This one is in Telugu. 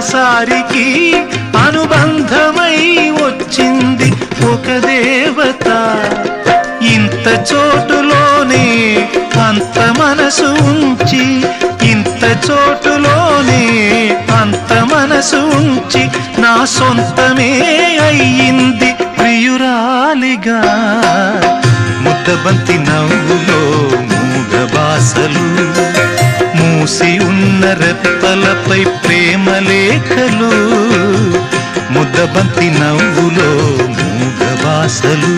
ఒక్కసారికి అనుబంధమై వచ్చింది ఒక దేవత. ఇంత చోటులోనే అంత మనసు ఉంచి, ఇంత చోటులోనే అంత మనసు ఉంచి నా సొంతమే అయ్యింది ప్రియురాలిగా. ముద్దబంతి నవ్వులో మూగ బాసలు, మూసి ఉన్న రెప్పలపై ప్రేమ లేఖలు. ముద్దబంతి నవ్వులో మూగ బాసలు.